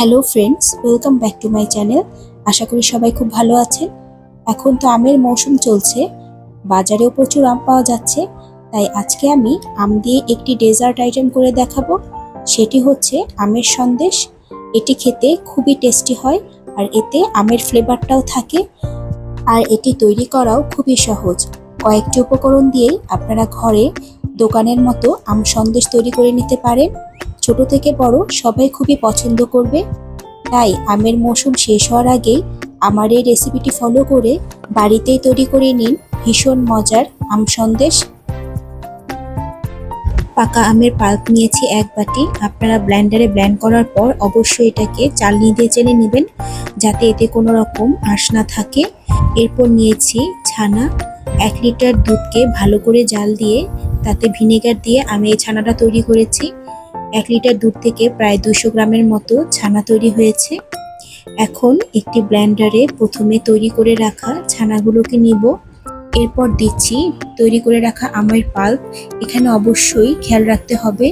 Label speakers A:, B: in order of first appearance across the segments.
A: Hello friends, welcome back to my channel. আশা করি সবাই খুব ভালো আছেন। এখন তো আমের মৌসুম চলছে, বাজারেও প্রচুর আম পাওয়া যাচ্ছে। তাই আজকে আমি আম দিয়ে একটি ডেজার্ট আইটেম করে দেখাবো। সেটি হচ্ছে আমের সন্দেশ। এটি খেতে খুবই টেস্টি হয়, আর এতে আমের ফ্লেভারটাও থাকে। আর এটি তৈরি করাও খুবই সহজ। কয়েকটি উপকরণ দিয়েই আপনারা ঘরে দোকানের মতো আম সন্দেশ তৈরি করে নিতে পারেন। ছোট থেকে বড় সবাই খুবই পছন্দ করবে। তাই আমের মৌসুম শেষ হওয়ার আগেই আমার এই রেসিপিটি ফলো করে বাড়িতেই তৈরি করে নিন ভীষণ মজার আম সন্দেশ। পাকা আমের পাল্প নিয়েছি 1 বাটি। আপনারা ব্লেন্ডারে ব্লেন্ড করার পর অবশ্যই এটাকে চালনি দিয়ে চেলে নেবেন, যাতে এতে কোনো রকম আঁশ না থাকে। এরপর নিয়েছি ছানা। 1 লিটার দুধকে ভালো করে জাল দিয়ে তাতে ভিনেগার দিয়ে আমি এই ছানাটা তৈরি করেছি। 1 লিটার দুধ থেকে প্রায় 200 গ্রামের মতো ছানা তৈরি হয়েছে। এখন একটি ব্লেন্ডারে প্রথমে তৈরি করে রাখা ছানাগুলোকে নিব। এরপর দিচ্ছি তৈরি করে রাখা আমের পাল্প। এখানে অবশ্যই খেয়াল রাখতে হবে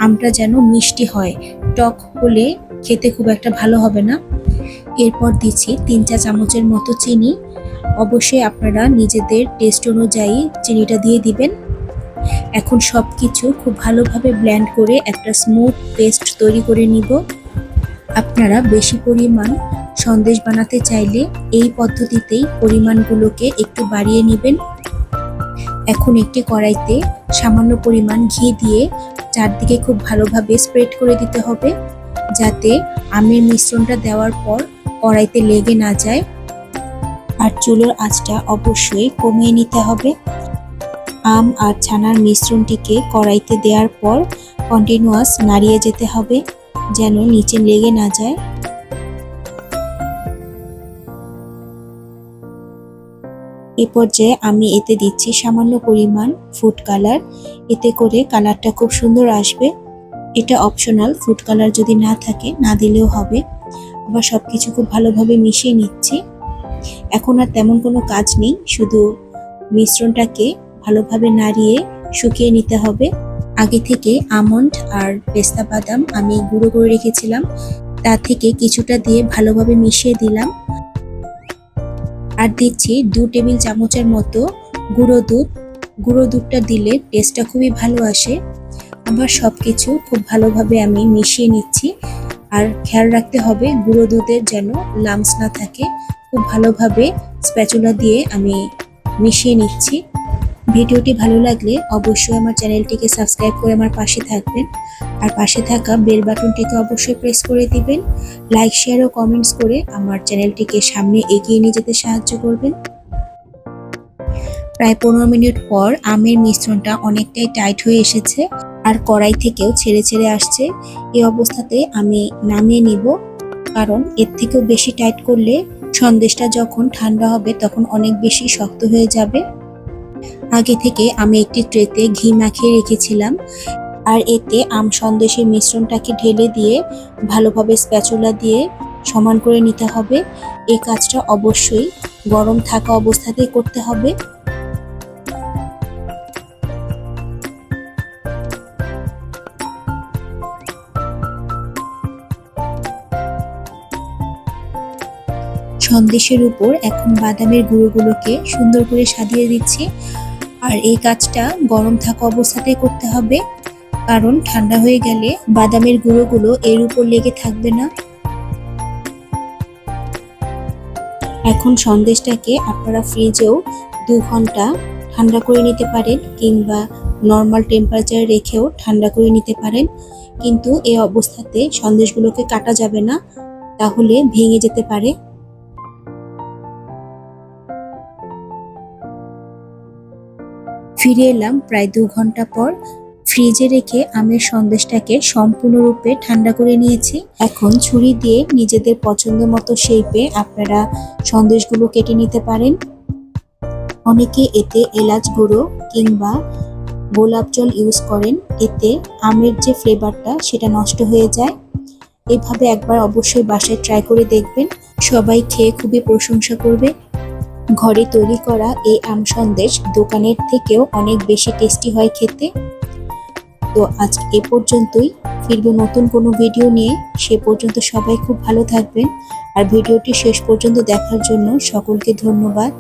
A: আমটা যেন মিষ্টি হয়, টক হলে খেতে খুব একটা ভালো হবে না। এরপর দিচ্ছি 3 চা চামচের মতো চিনি। অবশ্যই আপনারা নিজেদের টেস্ট অনুযায়ী চিনিটা দিয়ে দিবেন। এখন সবকিছু খুব ভালোভাবে ব্লেন্ড করে একটা স্মুথ পেস্ট তৈরি করে নিব। আপনারা বেশি পরিমাণ সন্দেশ বানাতে চাইলে এই পদ্ধতিতেই পরিমাণগুলোকে একটু বাড়িয়ে নেবেন। এখন একটি কড়াইতে সামান্য পরিমাণ ঘি দিয়ে চারদিকে খুব ভালোভাবে স্প্রেড করে দিতে হবে, যাতে আমের মিশ্রণটা দেওয়ার পর কড়াইতে লেগে না যায়। আর চুলোর আঁচটা অবশ্যই কমিয়ে নিতে হবে। আম আর ছানার মিশ্রণটিকে কড়াইতে দেওয়ার পর কন্টিনিউয়াস নাড়িয়ে যেতে হবে, যেন নিচে লেগে না যায়। এই পর্যায়ে আমি এতে দিচ্ছি সামান্য পরিমাণ ফুড কালার। এতে করে কালারটা খুব সুন্দর আসবে। এটা অপশনাল, ফুড কালার যদি না থাকে না দিলেও হবে। আবার সবকিছু খুব ভালোভাবে মিশিয়ে নিচ্ছি। এখন আর তেমন কোনো কাজ নেই, শুধু মিশ্রণটাকে ভালোভাবে নাড়িয়ে শুকিয়ে নিতে হবে। আগে থেকে আমন্ড আর পেস্তা বাদাম আমি গুঁড়ো করে রেখেছিলাম, তা থেকে কিছুটা দিয়ে ভালোভাবে মিশিয়ে দিলাম। আর দিচ্ছি 2 টেবিল চামচের মতো গুঁড়ো দুধ। গুঁড়ো দুধটা দিলে টেস্টটা খুবই ভালো আসে। আবার সবকিছু খুব ভালোভাবে আমি মিশিয়ে নিচ্ছি। আর খেয়াল রাখতে হবে গুঁড়ো দুধের যেন লাম্পস না থাকে। খুব ভালোভাবে স্প্যাচুলা দিয়ে আমি মিশিয়ে নিচ্ছি। ভিডিওটি ভালো লাগলে অবশ্যই আমার চ্যানেলটিকে সাবস্ক্রাইব করে আমার পাশে থাকবেন। আর পাশে থাকা বেল বাটনটিকে অবশ্যই প্রেস করে দিবেন। লাইক, শেয়ার ও কমেন্টস করে আমার চ্যানেলটিকে সামনে এগিয়ে নিয়ে যেতে সাহায্য করবেন। প্রায় 15 মিনিট পর আমের মিশ্রণটা অনেকটাই টাইট হয়ে এসেছে, আর কড়াই থেকেও ছেড়ে ছেড়ে আসছে। এই অবস্থাতে আমি নামিয়ে নিব, কারণ এর থেকেও বেশি টাইট করলে সন্দেশটা যখন ঠান্ডা হবে তখন অনেক বেশি শক্ত হয়ে যাবে। আগে থেকে আমি একটি ট্রেতে ঘি মাখিয়ে রেখেছিলাম, আর এতে আম সন্দেশের মিশ্রণটাকে ঢেলে দিয়ে ভালোভাবে স্প্যাচুলা দিয়ে সমান করে নিতে হবে। এই কাজটা অবশ্যই গরম থাকা অবস্থাতেই করতে হবে। সন্দেশের উপর এখন বাদামের গুঁড়োগুলোকে সুন্দর করে সাজিয়ে দিচ্ছি। আর এই কাজটা গরম থাকা অবস্থাতেই করতে হবে, কারণ ঠান্ডা হয়ে গেলে বাদামের গুঁড়োগুলো এর উপর লেগে থাকবে না। এখন সন্দেশটাকে আপনারা ফ্রিজেও 2 ঘন্টা ঠান্ডা করে নিতে পারেন, কিংবা নর্মাল টেম্পারেচারে রেখেও ঠান্ডা করে নিতে পারেন। কিন্তু এই অবস্থাতে সন্দেশগুলোকে কাটা যাবে না, তাহলে ভেঙে যেতে পারে। ফিরে এলাম প্রায় 2 ঘন্টা পর। ফ্রিজে রেখে আমের সন্দেশটাকে সম্পূর্ণরূপে ঠান্ডা করে নিয়েছি। এখন ছুরি দিয়ে নিজেদের পছন্দ মতো শেপে আপনারা সন্দেশগুলো কেটে নিতে পারেন। অনেকে এতে এলাচ গুঁড়ো কিংবা গোলাপ জল ইউজ করেন, এতে আমের যে ফ্লেভারটা সেটা নষ্ট হয়ে যায়। এভাবে একবার অবশ্যই বাসায় ট্রাই করে দেখবেন, সবাই খেয়ে খুবই প্রশংসা করবে। ঘরে তৈরি করা এই আম সন্দেশ দোকানের থেকেও অনেক বেশি টেস্টি হয় খেতে। তো আজ এ পর্যন্তই। ফিরবো নতুন কোনো ভিডিও নিয়ে। সে পর্যন্ত সবাই খুব ভালো থাকবেন। আর ভিডিওটি শেষ পর্যন্ত দেখার জন্য সকলকে ধন্যবাদ।